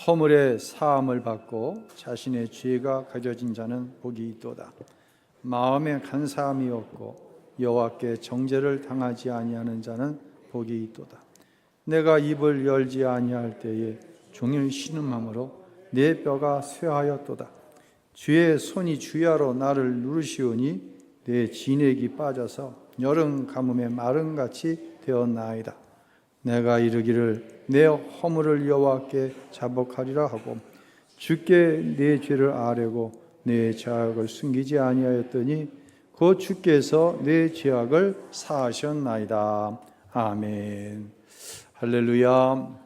허물의 사함을 받고 자신의 죄가 가려진 자는 복이 있도다. 마음에 간사함이 없고 여호와께 정죄를 당하지 아니하는 자는 복이 있도다. 내가 입을 열지 아니할 때에 종일 신음함으로 내 뼈가 쇠하였도다. 주의 손이 주야로 나를 누르시오니 내 진액이 빠져서 여름 가뭄에 마른같이 되었나이다. 내가 이르기를 내 허물을 여호와께 자복하리라 하고 주께 내 죄를 아뢰고 내 죄악을 숨기지 아니하였더니 곧 주께서 내 죄악을 사하셨나이다. 아멘. 할렐루야.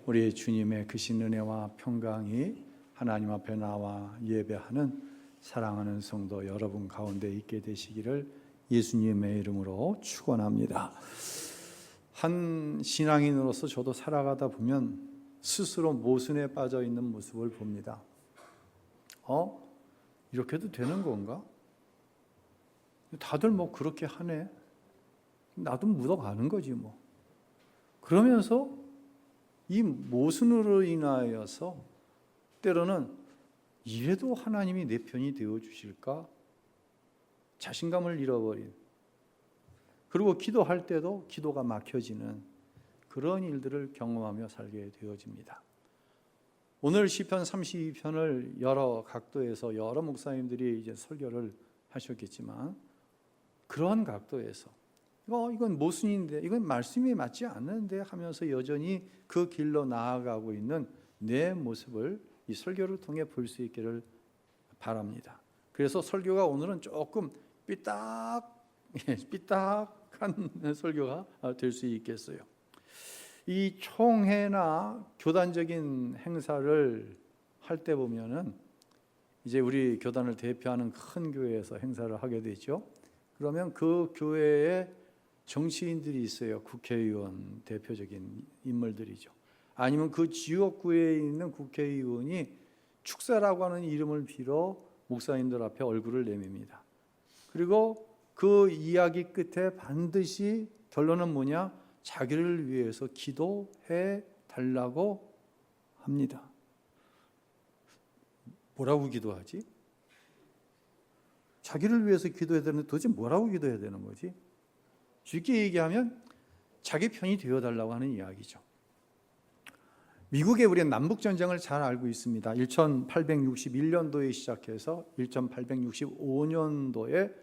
우리 주님의 크신 은혜와 평강이 하나님 앞에 나와 예배하는 사랑하는 성도 여러분 가운데 있게 되시기를 예수님의 이름으로 축원합니다. 한 신앙인으로서 저도 살아가다 보면 스스로 모순에 빠져 있는 모습을 봅니다. 이렇게도 되는 건가? 다들 뭐 그렇게 하네. 나도 묻어가는 거지 뭐. 그러면서 이 모순으로 인하여서 때로는 이래도 하나님이 내 편이 되어 주실까? 자신감을 잃어버린, 그리고 기도할 때도 기도가 막혀지는 그런 일들을 경험하며 살게 되어집니다. 오늘 시편 32편을 여러 각도에서 여러 목사님들이 이제 설교를 하셨겠지만 그러한 각도에서 이건 모순인데, 이건 말씀이 맞지 않는데 하면서 여전히 그 길로 나아가고 있는 내 모습을 이 설교를 통해 볼 수 있기를 바랍니다. 그래서 설교가 오늘은 조금 삐딱한 설교가 될 수 있겠어요. 이 총회나 교단적인 행사를 할 때 보면은 이제 우리 교단을 대표하는 큰 교회에서 행사를 하게 되죠. 그러면 그 교회에 정치인들이 있어요. 국회의원 대표적인 인물들이죠. 아니면 그 지역구에 있는 국회의원이 축사라고 하는 이름을 빌어 목사님들 앞에 얼굴을 내밉니다. 그리고 그 이야기 끝에 반드시 결론은 뭐냐? 자기를 위해서 기도해 달라고 합니다. 뭐라고 기도하지? 자기를 위해서 기도해야 되는데 도대체 뭐라고 기도해야 되는 거지? 쉽게 얘기하면 자기 편이 되어달라고 하는 이야기죠. 미국의 우리는 남북전쟁을 잘 알고 있습니다. 1861년도에 시작해서 1865년도에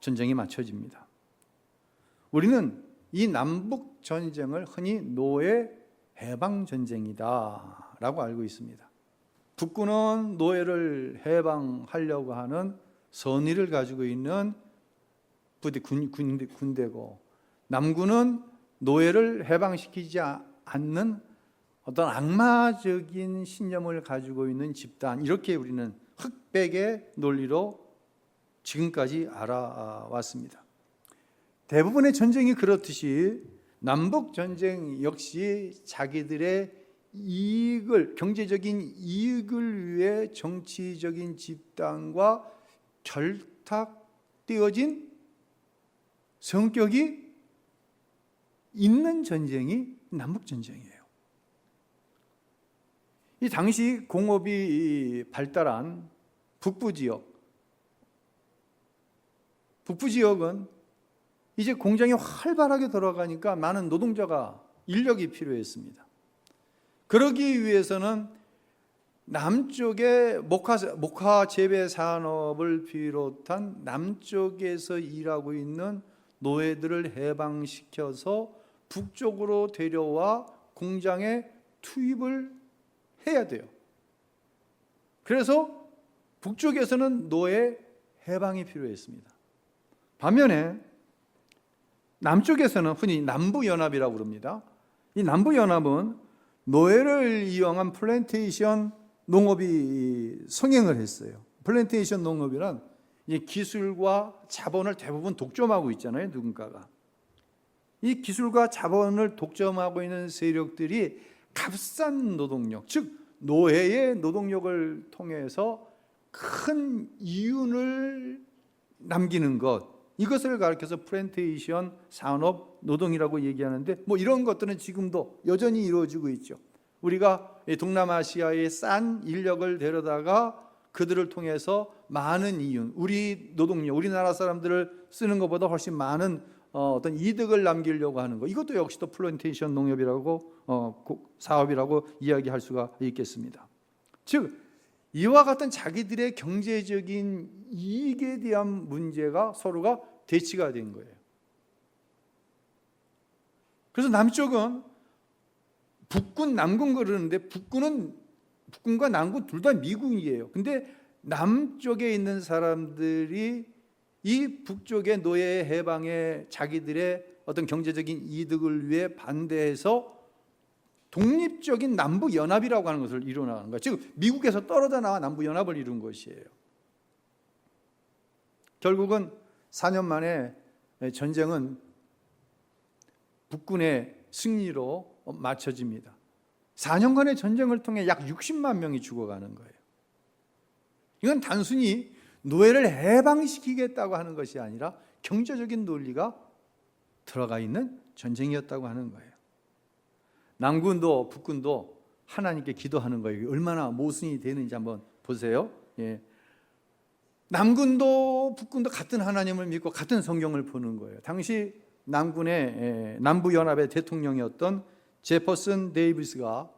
전쟁이 마쳐집니다. 우리는 이 남북전쟁을 흔히 노예 해방전쟁이다 라고 알고 있습니다. 북군은 노예를 해방하려고 하는 선의를 가지고 있는 군대고, 남군은 노예를 해방시키지 않는 어떤 악마적인 신념을 가지고 있는 집단, 이렇게 우리는 흑백의 논리로 지금까지 알아왔습니다. 대부분의 전쟁이 그렇듯이 남북전쟁 역시 자기들의 이익을, 경제적인 이익을 위해 정치적인 집단과 결탁되어진 성격이 있는 전쟁이 남북전쟁이에요. 이 당시 공업이 발달한 북부 지역은 이제 공장이 활발하게 돌아가니까 많은 노동자가, 인력이 필요했습니다. 그러기 위해서는 남쪽의 목화 재배 산업을 비롯한 남쪽에서 일하고 있는 노예들을 해방시켜서 북쪽으로 데려와 공장에 투입을 해야 돼요. 그래서 북쪽에서는 노예 해방이 필요했습니다. 반면에 남쪽에서는 흔히 남부연합이라고 부릅니다. 이 남부연합은 노예를 이용한 플랜테이션 농업이 성행을 했어요. 플랜테이션 농업이란 기술과 자본을 대부분 독점하고 있잖아요, 누군가가. 이 기술과 자본을 독점하고 있는 세력들이 값싼 노동력, 즉 노예의 노동력을 통해서 큰 이윤을 남기는 것, 이것을 가리켜서 플랜테이션 산업 노동이라고 얘기하는데, 뭐 이런 것들은 지금도 여전히 이루어지고 있죠. 우리가 동남아시아의 싼 인력을 데려다가 그들을 통해서 많은 이윤, 우리 노동력, 우리나라 사람들을 쓰는 것보다 훨씬 많은 어떤 이득을 남기려고 하는 것, 이것도 역시 또 플랜테이션 농업이라고 사업이라고 이야기할 수가 있겠습니다. 즉 이와 같은 자기들의 경제적인 이익에 대한 문제가 서로가 대치가 된 거예요. 그래서 남쪽은 북군, 남군 그러는데 북군과 남군 둘 다 미군이에요. 근데 남쪽에 있는 사람들이 이 북쪽의 노예 해방에 자기들의 어떤 경제적인 이득을 위해 반대해서 독립적인 남북연합이라고 하는 것을 이루어나가는 거예요. 즉 미국에서 떨어져 나와 남북연합을 이룬 것이에요. 결국은 4년 만에 전쟁은 북군의 승리로 마쳐집니다. 4년간의 전쟁을 통해 약 60만 명이 죽어가는 거예요. 이건 단순히 노예를 해방시키겠다고 하는 것이 아니라 경제적인 논리가 들어가 있는 전쟁이었다고 하는 거예요. 남군도 북군도 하나님께 기도하는 거예요. 얼마나 모순이 되는지 한번 보세요. 예. 남군도 북군도 같은 하나님을 믿고 같은 성경을 보는 거예요. 당시 남군의 남부연합의 대통령이었던 제퍼슨 데이비스가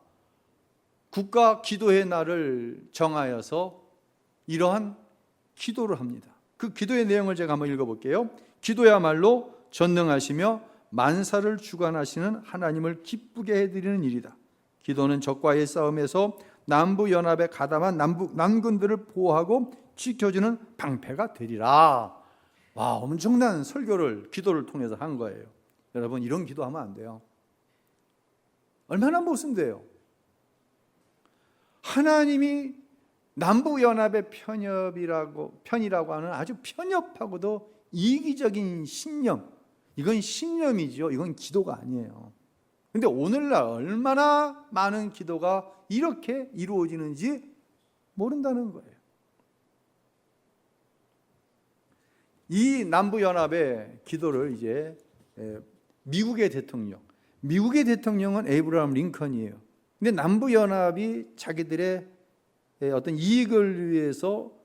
국가 기도의 날을 정하여서 이러한 기도를 합니다. 그 기도의 내용을 제가 한번 읽어볼게요. 기도야말로 전능하시며 만사를 주관하시는 하나님을 기쁘게 해드리는 일이다. 기도는 적과의 싸움에서 남부연합에 가담한 남군들을 보호하고 지켜주는 방패가 되리라. 와, 엄청난 설교를 기도를 통해서 한 거예요. 여러분 이런 기도하면 안 돼요. 얼마나 모순돼요. 하나님이 남부연합의 편이라고 하는 아주 편협하고도 이기적인 신념, 이건 신념이죠. 이건 기도가 아니에요. 근데 오늘날 얼마나 많은 기도가 이렇게 이루어지는지 모른다는 거예요. 이 남부연합의 기도를 이제 미국의 대통령은 에이브라함 링컨이에요. 근데 남부연합이 자기들의 어떤 이익을 위해서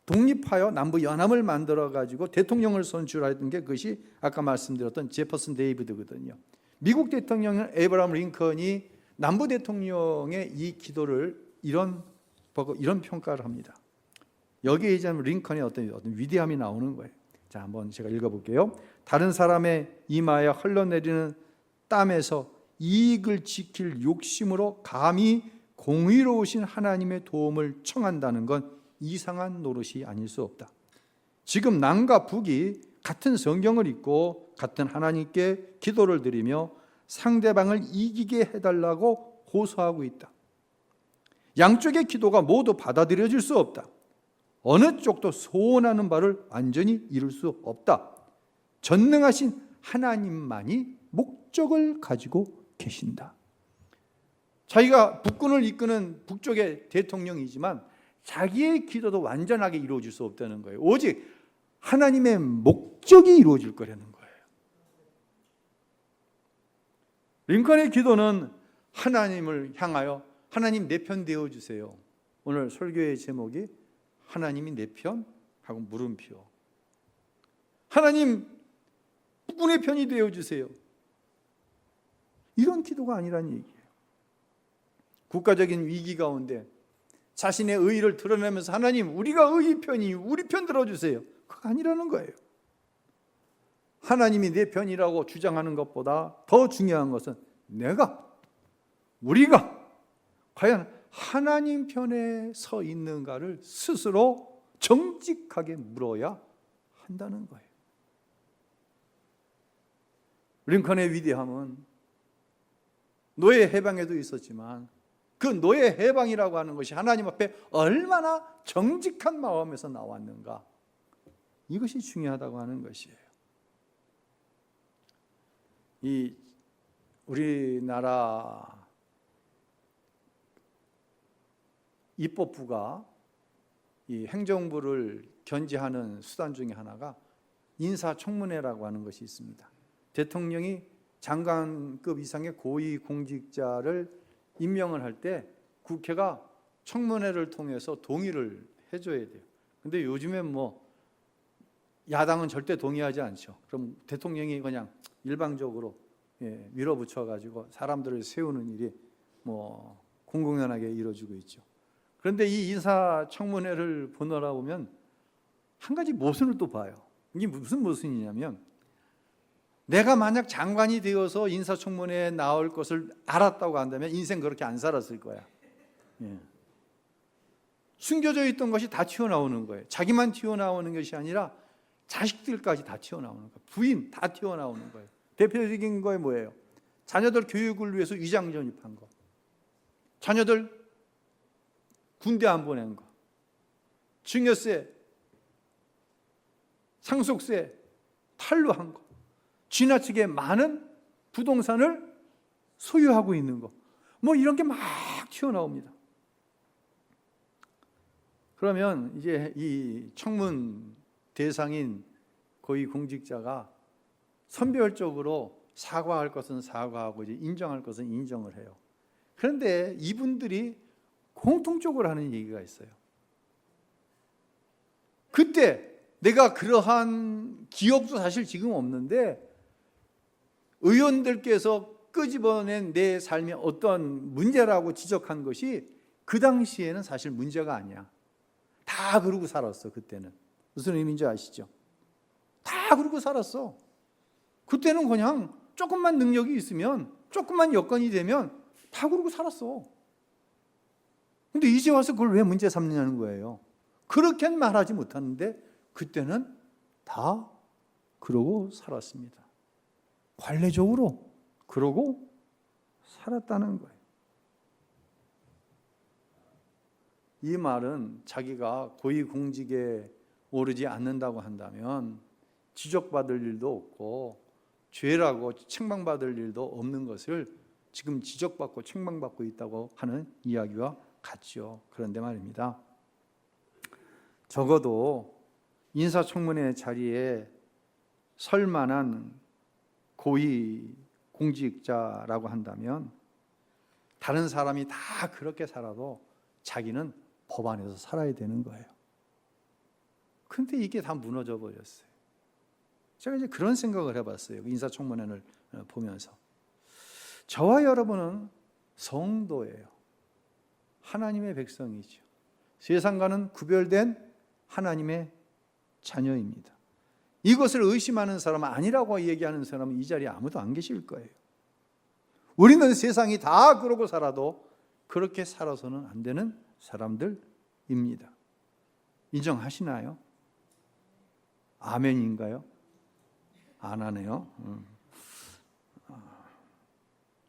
독립하여 남부연합을 만들어 가지고 대통령을 선출했던 게 그것이 아까 말씀드렸던 제퍼슨 데이비드거든요. 미국 대통령은 에이브라함 링컨이 남부 대통령의 이 기도를 이런 평가를 합니다. 여기에 이제 링컨의 어떤 위대함이 나오는 거예요. 자, 한번 제가 읽어볼게요. 다른 사람의 이마에 흘러내리는 땀에서 이익을 지킬 욕심으로 감히 공의로우신 하나님의 도움을 청한다는 건 이상한 노릇이 아닐 수 없다. 지금 남과 북이 같은 성경을 읽고 같은 하나님께 기도를 드리며 상대방을 이기게 해달라고 호소하고 있다. 양쪽의 기도가 모두 받아들여질 수 없다. 어느 쪽도 소원하는 바를 완전히 이룰 수 없다. 전능하신 하나님만이 목적을 가지고 계신다. 자기가 북군을 이끄는 북쪽의 대통령이지만 자기의 기도도 완전하게 이루어질 수 없다는 거예요. 오직 하나님의 목적이 이루어질 거라는 거예요. 링컨의 기도는 하나님을 향하여 하나님 내 편 되어 주세요. 오늘 설교의 제목이 하나님이 내 편? 하고 물음표. 하나님 북군의 편이 되어 주세요. 이런 기도가 아니라는 얘기예요. 국가적인 위기 가운데 자신의 의의를 드러내면서 하나님 우리가 의의 편이 우리 편 들어주세요. 그거 아니라는 거예요. 하나님이 내 편이라고 주장하는 것보다 더 중요한 것은 우리가 과연 하나님 편에 서 있는가를 스스로 정직하게 물어야 한다는 거예요. 링컨의 위대함은 노예 해방에도 있었지만 그 노예 해방이라고 하는 것이 하나님 앞에 얼마나 정직한 마음에서 나왔는가, 이것이 중요하다고 하는 것이에요. 이 우리나라 입법부가 이 행정부를 견제하는 수단 중에 하나가 인사청문회라고 하는 것이 있습니다. 대통령이 장관급 이상의 고위 공직자를 임명을 할 때 국회가 청문회를 통해서 동의를 해줘야 돼요. 근데 요즘엔 뭐 야당은 절대 동의하지 않죠. 그럼 대통령이 그냥 일방적으로 밀어붙여가지고 사람들을 세우는 일이 뭐 공공연하게 이루어지고 있죠. 그런데 이 인사청문회를 보느라 보면 한 가지 모순을 또 봐요. 이게 무슨 모순이냐면, 내가 만약 장관이 되어서 인사청문회에 나올 것을 알았다고 한다면 인생 그렇게 안 살았을 거야. 숨겨져 있던 것이 다 튀어나오는 거예요. 자기만 튀어나오는 것이 아니라 자식들까지 다 튀어나오는 거예요. 부인 다 튀어나오는 거예요. 대표적인 거에 뭐예요? 자녀들 교육을 위해서 위장 전입한 거, 자녀들 군대 안 보낸 거, 증여세, 상속세 탈루한 거, 지나치게 많은 부동산을 소유하고 있는 거, 뭐 이런 게 막 튀어나옵니다. 그러면 이제 이 청문 대상인 고위공직자가 선별적으로 사과할 것은 사과하고 이제 인정할 것은 인정을 해요. 그런데 이분들이 공통적으로 하는 얘기가 있어요. 그때 내가 그러한 기억도 사실 지금 없는데 의원들께서 끄집어낸 내 삶의 어떤 문제라고 지적한 것이 그 당시에는 사실 문제가 아니야. 다 그러고 살았어. 그때는 무슨 의미인지 아시죠? 다 그러고 살았어. 그때는 그냥 조금만 능력이 있으면, 조금만 여건이 되면 다 그러고 살았어. 근데 이제 와서 그걸 왜 문제 삼느냐는 거예요. 그렇게는 말하지 못하는데 그때는 다 그러고 살았습니다. 관례적으로 그러고 살았다는 거예요. 이 말은 자기가 고위공직에 오르지 않는다고 한다면 지적받을 일도 없고 죄라고 책망받을 일도 없는 것을 지금 지적받고 책망받고 있다고 하는 이야기와 같죠. 그런데 말입니다, 적어도 인사청문회 자리에 설 만한 고위공직자라고 한다면 다른 사람이 다 그렇게 살아도 자기는 법 안에서 살아야 되는 거예요. 근데 이게 다 무너져 버렸어요. 제가 이제 그런 생각을 해봤어요. 인사청문회를 보면서. 저와 여러분은 성도예요. 하나님의 백성이죠. 세상과는 구별된 하나님의 자녀입니다. 이것을 의심하는 사람은 아니라고 얘기하는 사람은 이 자리에 아무도 안 계실 거예요. 우리는 세상이 다 그러고 살아도 그렇게 살아서는 안 되는 사람들입니다. 인정하시나요? 아멘인가요? 안 하네요.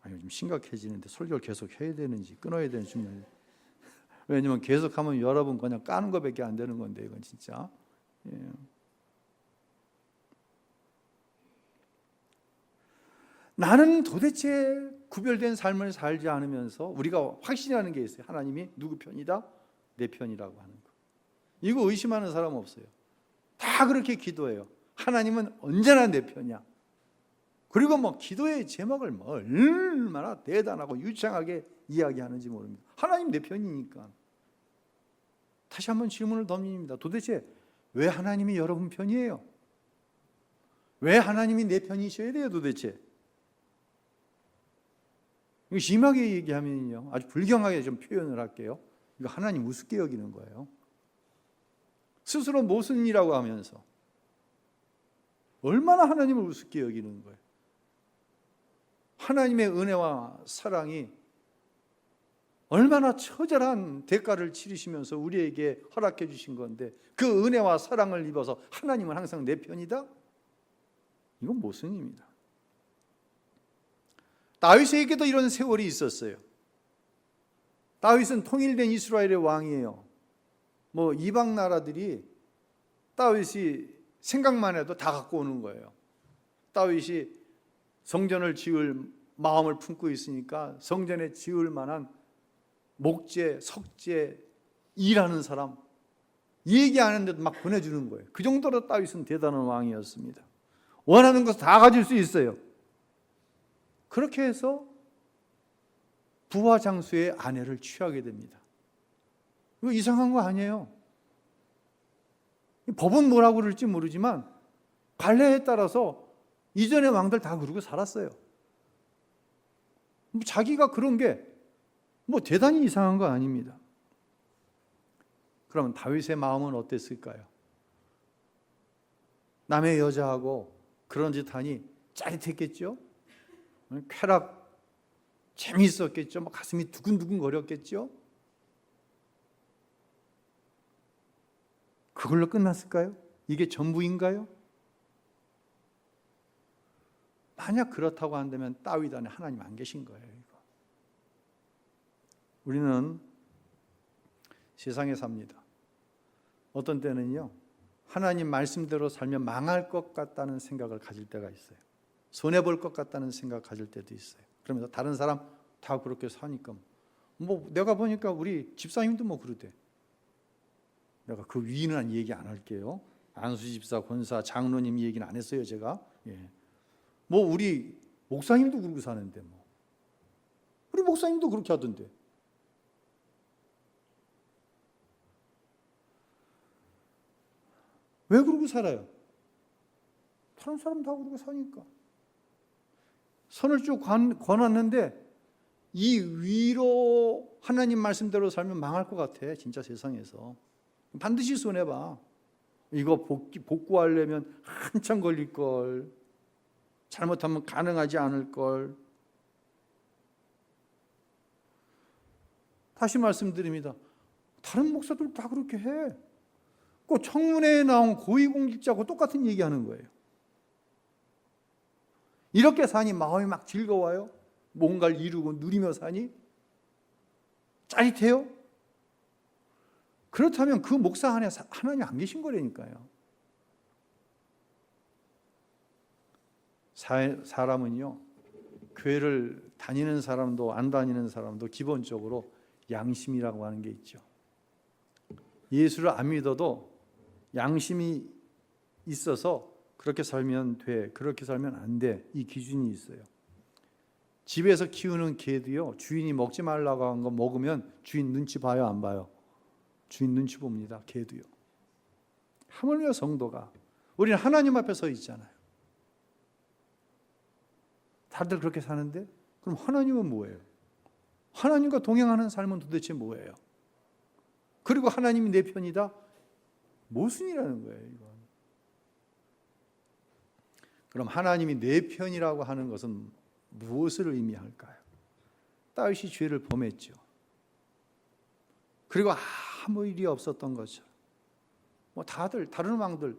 좀 심각해지는데 설교를 계속 해야 되는지 끊어야 되는지. 왜냐면 계속하면 여러분 그냥 까는 것밖에 안 되는 건데 이건 진짜. 나는 도대체 구별된 삶을 살지 않으면서 우리가 확신하는 게 있어요. 하나님이 누구 편이다? 내 편이라고 하는 거. 이거 의심하는 사람 없어요. 다 그렇게 기도해요. 하나님은 언제나 내 편이야. 그리고 뭐 기도의 제목을 뭐 얼마나 대단하고 유창하게 이야기하는지 모릅니다. 하나님 내 편이니까. 다시 한번 질문을 던집니다. 도대체 왜 하나님이 여러분 편이에요? 왜 하나님이 내 편이셔야 돼요 도대체? 이거 심하게 얘기하면요, 아주 불경하게 좀 표현을 할게요. 이거 하나님 우습게 여기는 거예요. 스스로 모순이라고 하면서 얼마나 하나님을 우습게 여기는 거예요. 하나님의 은혜와 사랑이 얼마나 처절한 대가를 치르시면서 우리에게 허락해 주신 건데 그 은혜와 사랑을 입어서 하나님은 항상 내 편이다? 이건 모순입니다. 다윗에게도 이런 세월이 있었어요. 다윗은 통일된 이스라엘의 왕이에요. 뭐 이방 나라들이 다윗이 생각만 해도 다 갖고 오는 거예요. 다윗이 성전을 지을 마음을 품고 있으니까 성전에 지을 만한 목재, 석재, 일하는 사람 얘기 안 했는데도 막 보내주는 거예요. 그 정도로 다윗은 대단한 왕이었습니다. 원하는 것을 다 가질 수 있어요. 그렇게 해서 부하 장수의 아내를 취하게 됩니다. 이거 이상한 거 아니에요. 법은 뭐라고 그럴지 모르지만 관례에 따라서 이전의 왕들 다 그러고 살았어요. 자기가 그런 게 대단히 이상한 거 아닙니다. 그러면 다윗의 마음은 어땠을까요? 남의 여자하고 그런 짓 하니 짜릿했겠죠? 쾌락 재미있었겠죠? 가슴이 두근두근 거렸겠죠? 그걸로 끝났을까요? 이게 전부인가요? 만약 그렇다고 한다면 다윗 안에 하나님 안 계신 거예요. 이거. 우리는 세상에 삽니다. 어떤 때는요, 하나님 말씀대로 살면 망할 것 같다는 생각을 가질 때가 있어요. 손해볼 것 같다는 생각을 가질 때도 있어요. 그러면서 다른 사람 다 그렇게 사니까 내가 보니까 우리 집사님도 그러대. 내가 그 위는 얘기 안 할게요. 안수 집사, 권사, 장로님 얘기는 안 했어요, 제가. 예. 우리 목사님도 그러고 사는데 우리 목사님도 그렇게 하던데. 왜 그러고 살아요? 다른 사람 다 그러고 사니까. 선을 쭉 권았는데 이 위로 하나님 말씀대로 살면 망할 것 같아. 진짜 세상에서. 반드시 손해봐. 이거 복구하려면 한참 걸릴걸. 잘못하면 가능하지 않을걸. 다시 말씀드립니다. 다른 목사들 다 그렇게 해. 그 청문회에 나온 고위공직자하고 똑같은 얘기하는 거예요. 이렇게 사니 마음이 막 즐거워요? 뭔가를 이루고 누리며 사니? 짜릿해요? 그렇다면 그 목사 안에 하나님 안 계신 거라니까요. 사람은요, 교회를 다니는 사람도 안 다니는 사람도 기본적으로 양심이라고 하는 게 있죠. 예수를 안 믿어도 양심이 있어서 그렇게 살면 돼, 그렇게 살면 안 돼, 이 기준이 있어요. 집에서 키우는 개도요, 주인이 먹지 말라고 한 거 먹으면 주인 눈치 봐요, 안 봐요? 주인 눈치 봅니다, 개도요. 하물며 성도가, 우리는 하나님 앞에 서 있잖아요. 다들 그렇게 사는데 그럼 하나님은 뭐예요? 하나님과 동행하는 삶은 도대체 뭐예요? 그리고 하나님이 내 편이다? 모순이라는 거예요, 이건. 그럼 하나님이 내 편이라고 하는 것은 무엇을 의미할까요? 다윗이 죄를 범했죠. 그리고 아무 일이 없었던 것처럼. 다들 다른 왕들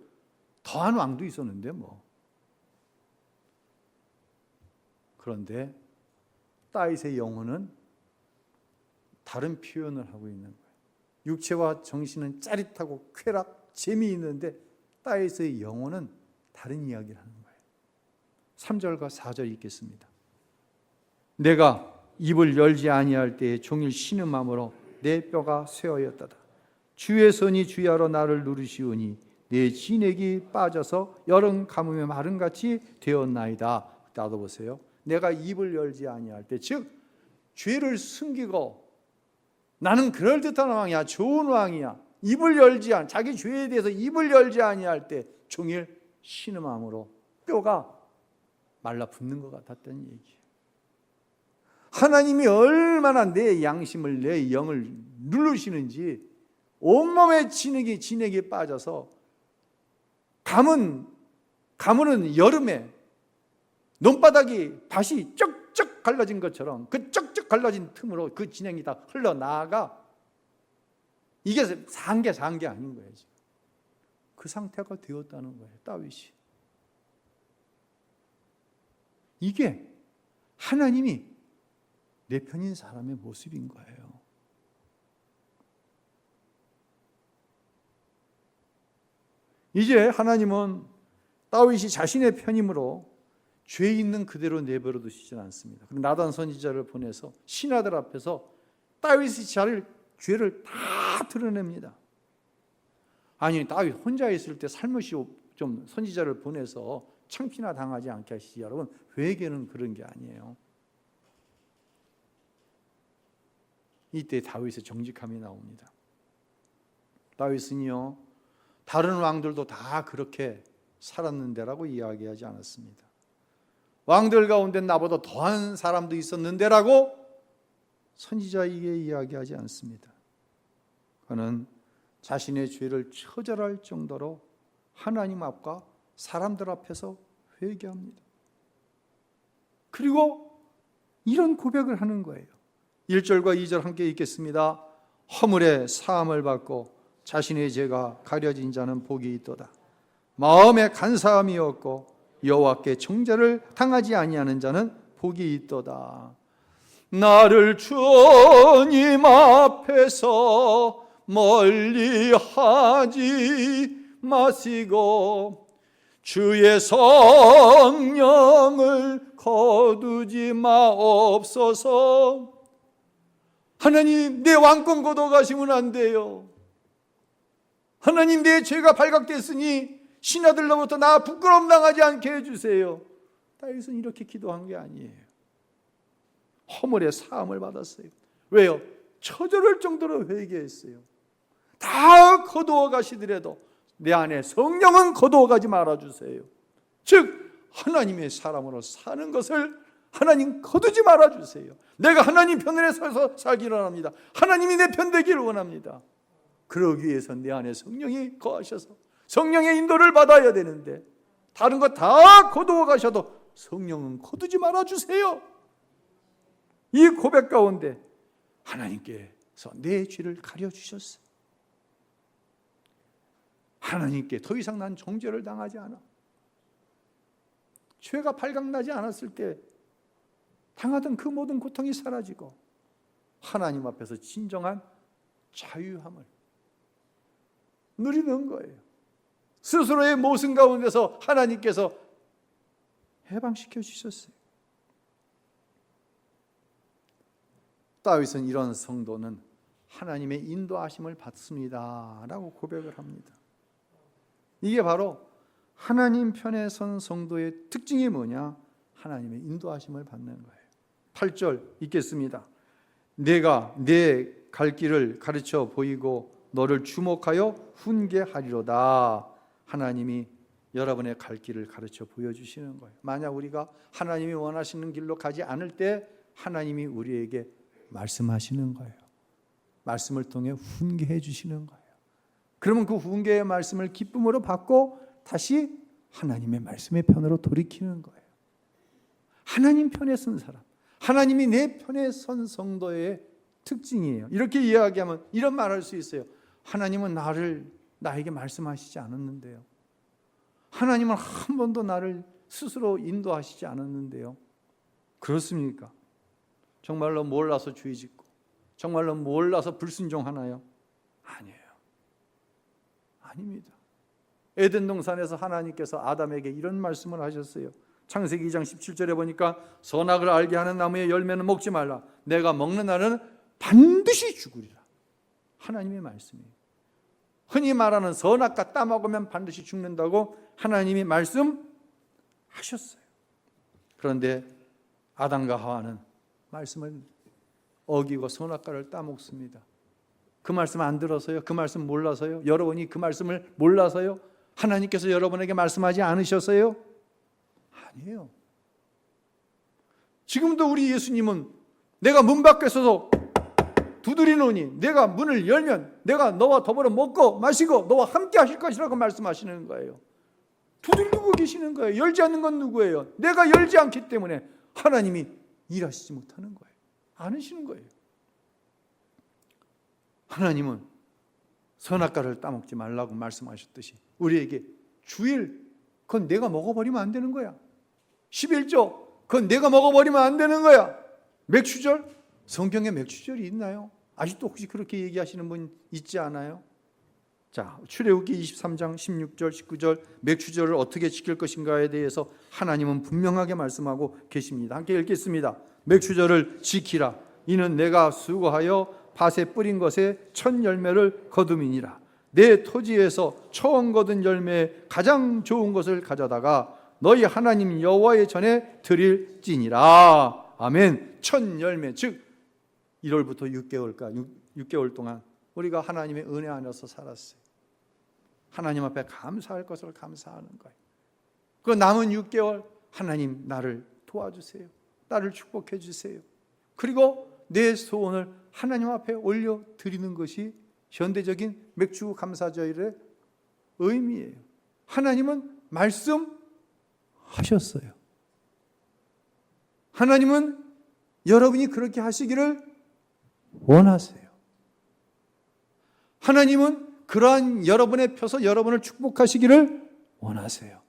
더한 왕도 있었는데 그런데 다윗의 영혼은 다른 표현을 하고 있는 거예요. 육체와 정신은 짜릿하고 쾌락, 재미있는데 다윗의 영혼은 다른 이야기를 하는 거예요. 3절과 4절 읽겠습니다. 내가 입을 열지 아니할 때에 종일 신음함으로 내 뼈가 쇠하였도다. 주의 손이 주야로 나를 누르시오니 내 진액이 빠져서 여름 가뭄에 마름같이 되었나이다. 나도 보세요. 내가 입을 열지 아니할 때, 즉 죄를 숨기고 나는 그럴듯한 왕이야, 좋은 왕이야, 입을 열지 자기 죄에 대해서 입을 열지 아니할 때 종일 신음함으로 뼈가 말라붙는 것 같았다는 얘기예요. 하나님이 얼마나 내 양심을, 내 영을 누르시는지 온몸에 진액이 빠져서 가물은 여름에 논바닥이 밭이 쩍쩍 갈라진 것처럼 그 쩍쩍 갈라진 틈으로 그 진액이 다 흘러나가. 이게 산 게 아닌 거예요. 지금. 그 상태가 되었다는 거예요, 다윗이. 이게 하나님이 내 편인 사람의 모습인 거예요. 이제 하나님은 다윗이 자신의 편임으로 죄 있는 그대로 내버려 두시지는 않습니다. 그럼 나단 선지자를 보내서 신하들 앞에서 다윗의 죄를 다 드러냅니다. 아니, 다윗 혼자 있을 때 살며시 좀 선지자를 보내서 창피나 당하지 않게 하시지. 여러분, 회개는 그런 게 아니에요. 이때 다윗의 정직함이 나옵니다. 다윗은요, 다른 왕들도 다 그렇게 살았는데라고 이야기하지 않았습니다. 왕들 가운데 나보다 더한 사람도 있었는데라고 선지자에게 이야기하지 않습니다. 그는 자신의 죄를 처절할 정도로 하나님 앞과 사람들 앞에서 회개합니다. 그리고 이런 고백을 하는 거예요. 1절과 2절 함께 읽겠습니다. 허물에 사함을 받고 자신의 죄가 가려진 자는 복이 있도다. 마음에 간사함이 없고 여호와께 정죄를 당하지 아니하는 자는 복이 있도다. 나를 주님 앞에서 멀리하지 마시고 주의 성령을 거두지 마옵소서. 하나님, 내 왕권 거둬가시면 안 돼요. 하나님, 내 죄가 발각됐으니 신하들로부터 나 부끄러움 당하지 않게 해주세요. 다윗은 이렇게 기도한 게 아니에요. 허물의 사함을 받았어요. 왜요? 처절할 정도로 회개했어요. 다 거두어 가시더라도 내 안에 성령은 거두어 가지 말아주세요. 즉 하나님의 사람으로 사는 것을 하나님 거두지 말아주세요. 내가 하나님 편에 서서 살기를 원합니다. 하나님이 내 편 되기를 원합니다. 그러기 위해서 내 안에 성령이 거하셔서 성령의 인도를 받아야 되는데 다른 거 다 거두어 가셔도 성령은 거두지 말아주세요. 이 고백 가운데 하나님께서 내 죄를 가려주셨어요. 하나님께 더 이상 난 정죄를 당하지 않아. 죄가 발각나지 않았을 때 당하던 그 모든 고통이 사라지고 하나님 앞에서 진정한 자유함을 누리는 거예요. 스스로의 모순 가운데서 하나님께서 해방시켜 주셨어요. 다윗은 이런 성도는 하나님의 인도하심을 받습니다 라고 고백을 합니다. 이게 바로 하나님 편에 선 성도의 특징이 뭐냐? 하나님의 인도하심을 받는 거예요. 8절 읽겠습니다. 내가 내 갈 길을 가르쳐 보이고 너를 주목하여 훈계하리로다. 하나님이 여러분의 갈 길을 가르쳐 보여주시는 거예요. 만약 우리가 하나님이 원하시는 길로 가지 않을 때 하나님이 우리에게 말씀하시는 거예요. 말씀을 통해 훈계해 주시는 거예요. 그러면 그 훈계의 말씀을 기쁨으로 받고 다시 하나님의 말씀의 편으로 돌이키는 거예요. 하나님 편에 선 사람, 하나님이 내 편에 선 성도의 특징이에요. 이렇게 이야기하면 이런 말 할 수 있어요. 하나님은 나에게 말씀하시지 않았는데요. 하나님은 한 번도 나를 스스로 인도하시지 않았는데요. 그렇습니까? 정말로 몰라서 죄 짓고 정말로 몰라서 불순종하나요? 아니에요. 아닙니다. 에덴 동산에서 하나님께서 아담에게 이런 말씀을 하셨어요. 창세기 2장 17절에 보니까 선악을 알게 하는 나무의 열매는 먹지 말라. 내가 먹는 날은 반드시 죽으리라. 하나님의 말씀이에요. 흔히 말하는 선악과 따먹으면 반드시 죽는다고 하나님이 말씀하셨어요. 그런데 아담과 하와는 말씀을 어기고 선악과를 따먹습니다. 그 말씀 안 들어서요? 그 말씀 몰라서요? 여러분이 그 말씀을 몰라서요? 하나님께서 여러분에게 말씀하지 않으셨어요? 아니에요. 지금도 우리 예수님은 내가 문 밖에서도 두드리노니 내가 문을 열면 내가 너와 더불어 먹고 마시고 너와 함께 하실 것이라고 말씀하시는 거예요. 두드리고 계시는 거예요. 열지 않는 건 누구예요? 내가 열지 않기 때문에 하나님이 일하시지 못하는 거예요. 안 하시는 거예요. 하나님은 선악과를 따먹지 말라고 말씀하셨듯이 우리에게 주일 그건 내가 먹어버리면 안 되는 거야. 11조 그건 내가 먹어버리면 안 되는 거야. 맥주절 성경에 맥주절이 있나요? 아직도 혹시 그렇게 얘기하시는 분 있지 않아요? 자, 출애굽기 23장 16절 19절 맥주절을 어떻게 지킬 것인가에 대해서 하나님은 분명하게 말씀하고 계십니다. 함께 읽겠습니다. 맥주절을 지키라. 이는 내가 수고하여 밭에 뿌린 것에 첫 열매를 거둠이니라. 내 토지에서 처음 거둔 열매에 가장 좋은 것을 가져다가 너희 하나님 여호와의 전에 드릴지니라. 아멘. 첫 열매, 즉 1월부터 6개월 동안 우리가 하나님의 은혜 안에서 살았어요. 하나님 앞에 감사할 것을 감사하는 거예요. 그 남은 6개월 하나님 나를 도와주세요. 나를 축복해 주세요. 그리고 내 소원을 하나님 앞에 올려드리는 것이 현대적인 맥주 감사절의 의미예요. 하나님은 말씀하셨어요. 하나님은 여러분이 그렇게 하시기를 원하세요. 하나님은 그러한 여러분의 펴서 여러분을 축복하시기를 원하세요.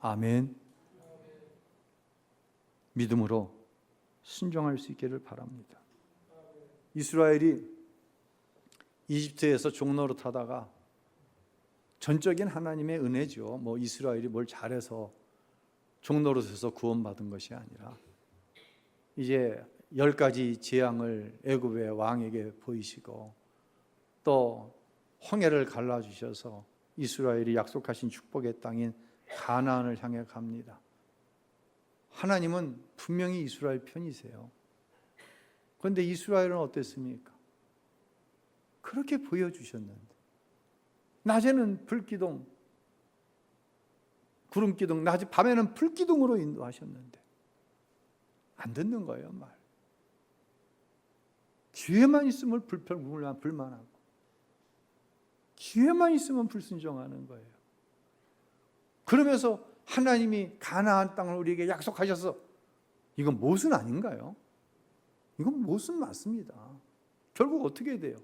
아멘. 믿음으로 순종할 수 있기를 바랍니다. 이스라엘이 이집트에서 종로로 타다가 전적인 하나님의 은혜죠. 뭐 이스라엘이 뭘 잘해서 종로로 서서 구원받은 것이 아니라 이제 10가지 재앙을 애굽의 왕에게 보이시고 또 홍해를 갈라주셔서 이스라엘이 약속하신 축복의 땅인 가나안을 향해 갑니다. 하나님은 분명히 이스라엘 편이세요. 그런데 이스라엘은 어땠습니까? 그렇게 보여주셨는데 낮에는 불기둥, 구름기둥, 밤에는 불기둥으로 인도하셨는데 안 듣는 거예요. 말. 기회만 있으면 불만하고 기회만 있으면 불순종하는 거예요. 그러면서 하나님이 가나안 땅을 우리에게 약속하셔서 이건 못은 아닌가요? 이건 못은 맞습니다. 결국 어떻게 돼요?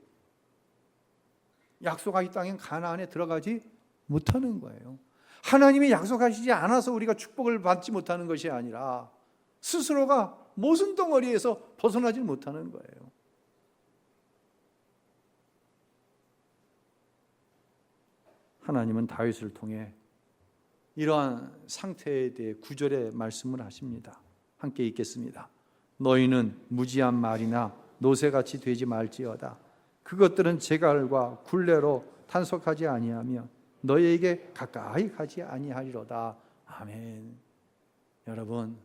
약속하신 땅인 가나안에 들어가지 못하는 거예요. 하나님이 약속하시지 않아서 우리가 축복을 받지 못하는 것이 아니라 스스로가 모순 덩어리에서 벗어나지 못하는 거예요. 하나님은 다윗을 통해 이러한 상태에 대해 9절에 말씀을 하십니다. 함께 읽겠습니다. 너희는 무지한 말이나 노새같이 되지 말지어다. 그것들은 재갈과 굴레로 탄속하지 아니하며 너희에게 가까이 가지 아니하리로다. 아멘. 여러분,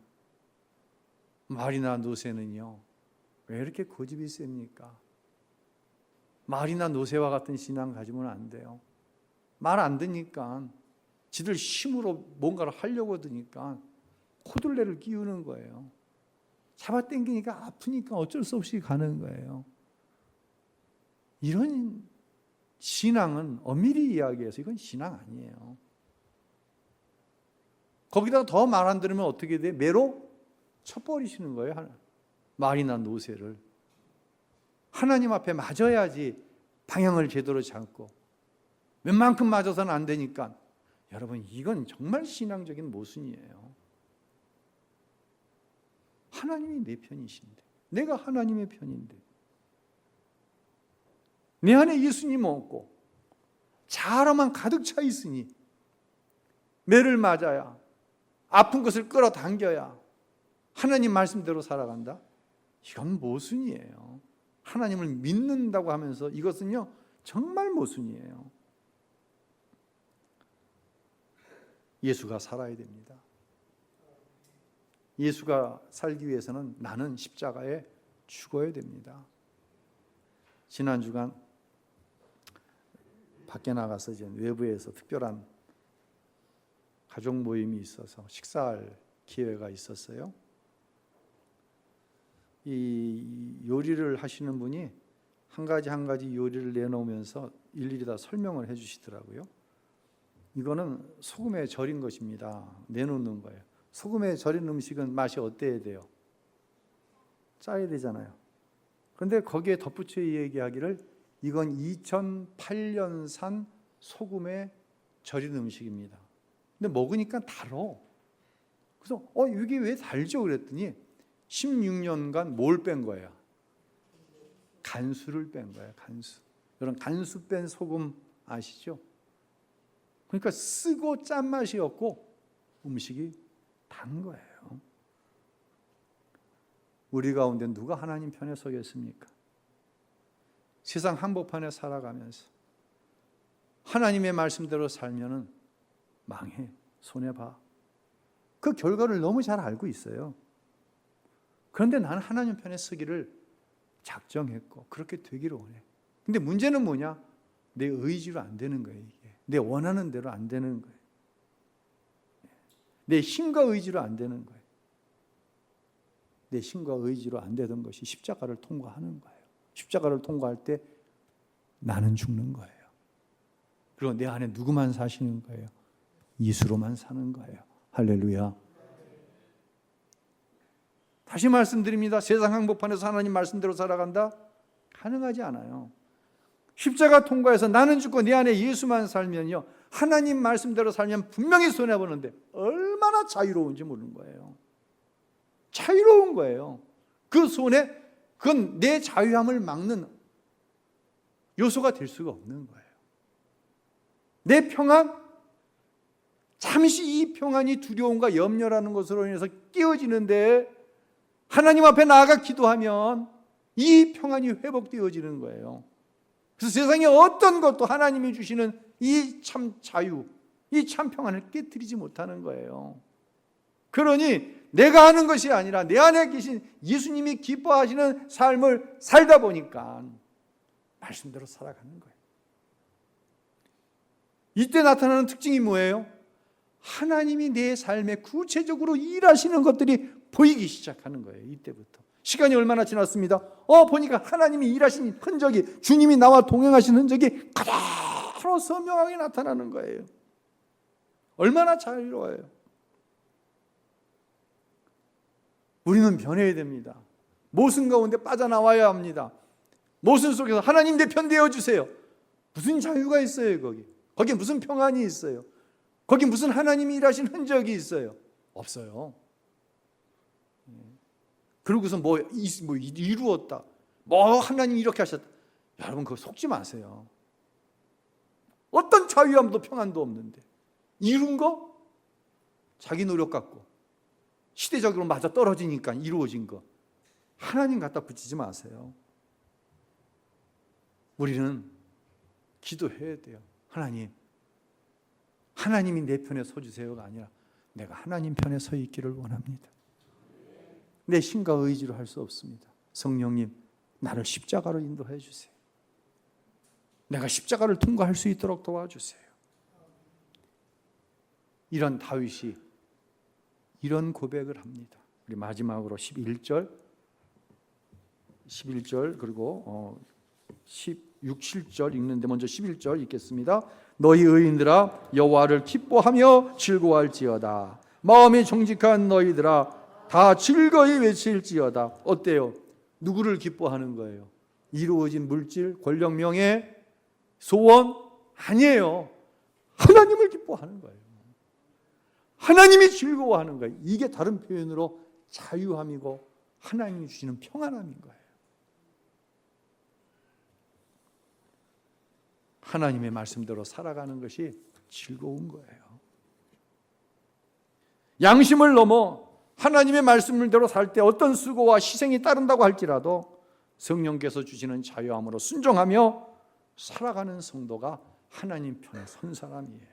말이나 노새는요 왜 이렇게 고집이 셉니까? 말이나 노새와 같은 신앙 가지면 안 돼요. 말 안 듣니까 지들 힘으로 뭔가를 하려고 드니까 코둘레를 끼우는 거예요. 잡아당기니까 아프니까 어쩔 수 없이 가는 거예요. 이런 신앙은 엄밀히 이야기해서 이건 신앙 아니에요. 거기다가 더 말 안 들으면 어떻게 돼? 매로 쳐버리시는 거예요. 말이나 노새를. 하나님 앞에 맞아야지 방향을 제대로 잡고 웬만큼 맞아서는 안 되니까 여러분 이건 정말 신앙적인 모순이에요. 하나님이 내 편이신데 내가 하나님의 편인데 내 안에 예수님 없고 자아로만 가득 차 있으니 매를 맞아야 아픈 것을 끌어당겨야 하나님 말씀대로 살아간다? 이건 모순이에요. 하나님을 믿는다고 하면서 이것은요 정말 모순이에요. 예수가 살아야 됩니다. 예수가 살기 위해서는 나는 십자가에 죽어야 됩니다. 지난 주간 밖에 나가서 이제 외부에서 특별한 가족 모임이 있어서 식사할 기회가 있었어요. 이 요리를 하시는 분이 한 가지 요리를 내놓으면서 일일이 다 설명을 해주시더라고요. 이거는 소금에 절인 것입니다. 내놓는 거예요. 소금에 절인 음식은 맛이 어때야 돼요? 짜야 되잖아요. 그런데 거기에 덧붙여 얘기하기를 이건 2008년산 소금에 절인 음식입니다. 근데 먹으니까 달어. 그래서 이게 왜 달죠? 그랬더니 16년간 뭘 뺀 거예요? 간수를 뺀 거예요. 간수. 여러분 간수 뺀 소금 아시죠? 그러니까 쓰고 짠맛이 없고 음식이 단 거예요. 우리 가운데 누가 하나님 편에 서겠습니까? 세상 한복판에 살아가면서 하나님의 말씀대로 살면은 망해, 손해봐. 그 결과를 너무 잘 알고 있어요. 그런데 나는 하나님 편에 서기를 작정했고 그렇게 되기를 원해. 근데 문제는 뭐냐? 내 의지로 안 되는 거예요. 이게 내 원하는 대로 안 되는 거예요. 내 힘과 의지로 안 되는 거예요. 내 힘과 의지로 안 되던 것이 십자가를 통과하는 거예요. 십자가를 통과할 때 나는 죽는 거예요. 그리고 내 안에 누구만 사시는 거예요? 예수로만 사는 거예요. 할렐루야. 다시 말씀드립니다. 세상 한복판에서 하나님 말씀대로 살아간다? 가능하지 않아요. 십자가 통과해서 나는 죽고 내 안에 예수만 살면요, 하나님 말씀대로 살면 분명히 손해보는데 얼마나 자유로운지 모르는 거예요. 자유로운 거예요. 그 손에 그건 내 자유함을 막는 요소가 될 수가 없는 거예요. 내 평안, 잠시 이 평안이 두려움과 염려라는 것으로 인해서 깨어지는데 하나님 앞에 나아가 기도하면 이 평안이 회복되어지는 거예요. 그래서 세상에 어떤 것도 하나님이 주시는 이 참 자유, 이 참 평안을 깨뜨리지 못하는 거예요. 그러니 내가 하는 것이 아니라 내 안에 계신 예수님이 기뻐하시는 삶을 살다 보니까 말씀대로 살아가는 거예요. 이때 나타나는 특징이 뭐예요? 하나님이 내 삶에 구체적으로 일하시는 것들이 보이기 시작하는 거예요. 이때부터. 시간이 얼마나 지났습니다. 보니까 하나님이 일하신 흔적이, 주님이 나와 동행하신 흔적이 그대로 선명하게 나타나는 거예요. 얼마나 자유로워요. 우리는 변해야 됩니다. 모순 가운데 빠져나와야 합니다. 모순 속에서 하나님 내 편 되어주세요. 무슨 자유가 있어요 거기? 거기에 무슨 평안이 있어요? 거기 무슨 하나님이 일하신 흔적이 있어요? 없어요. 그러고서 뭐 이루었다, 뭐 하나님이 이렇게 하셨다, 여러분 그거 속지 마세요. 어떤 자유함도 평안도 없는데 이룬 거 자기 노력 갖고 시대적으로 맞아 떨어지니까 이루어진 거 하나님 갖다 붙이지 마세요. 우리는 기도해야 돼요. 하나님이 내 편에 서주세요가 아니라 내가 하나님 편에 서 있기를 원합니다. 내 힘과 의지로 할 수 없습니다. 성령님, 나를 십자가로 인도해 주세요. 내가 십자가를 통과할 수 있도록 도와주세요. 이런 다윗이 이런 고백을 합니다. 우리 마지막으로 11절 그리고 16, 17절 읽는데 먼저 11절 읽겠습니다. 너희 의인들아 여호와를 기뻐하며 즐거워할지어다. 마음이 정직한 너희들아 다 즐거이 외칠지어다. 어때요? 누구를 기뻐하는 거예요? 이루어진 물질, 권력, 명예, 소원? 아니에요. 하나님을 기뻐하는 거예요. 하나님이 즐거워하는 거예요. 이게 다른 표현으로 자유함이고 하나님이 주시는 평안함인 거예요. 하나님의 말씀대로 살아가는 것이 즐거운 거예요. 양심을 넘어 하나님의 말씀대로 살 때 어떤 수고와 희생이 따른다고 할지라도 성령께서 주시는 자유함으로 순종하며 살아가는 성도가 하나님 편에 선 사람이에요.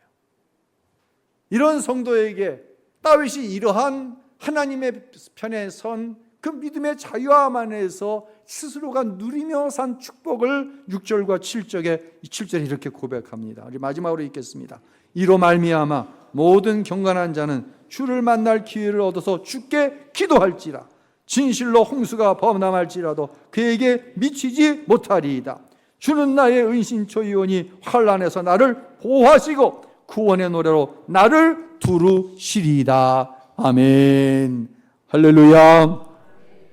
이런 성도에게 다윗이 이러한 하나님의 편에 선 그 믿음의 자유함 안에서 스스로가 누리며 산 축복을 6절과 7절에 이렇게 고백합니다. 우리 마지막으로 읽겠습니다. 이로 말미암아 모든 경건한 자는 주를 만날 기회를 얻어서 주께 기도할지라. 진실로 홍수가 범람할지라도 그에게 미치지 못하리이다. 주는 나의 은신초이오니 환난에서 나를 보호하시고 구원의 노래로 나를 두루시리이다. 아멘. 할렐루야.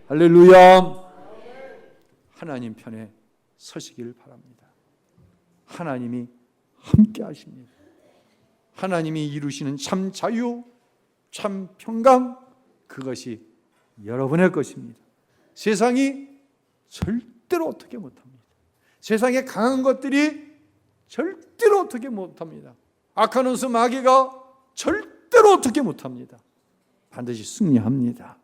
할렐루야. 하나님 편에 서시길 바랍니다. 하나님이 함께 하십니다. 하나님이 이루시는 참 자유, 참 평강, 그것이 여러분의 것입니다. 세상이 절대로 어떻게 못합니다. 세상에 강한 것들이 절대로 어떻게 못합니다. 악한 원수 마귀가 절대로 어떻게 못합니다. 반드시 승리합니다.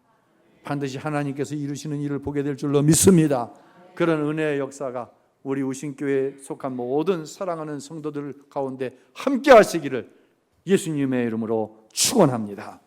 반드시 하나님께서 이루시는 일을 보게 될 줄로 믿습니다. 그런 은혜의 역사가 우리 우신교회에 속한 모든 사랑하는 성도들 가운데 함께 하시기를 예수님의 이름으로 축원합니다.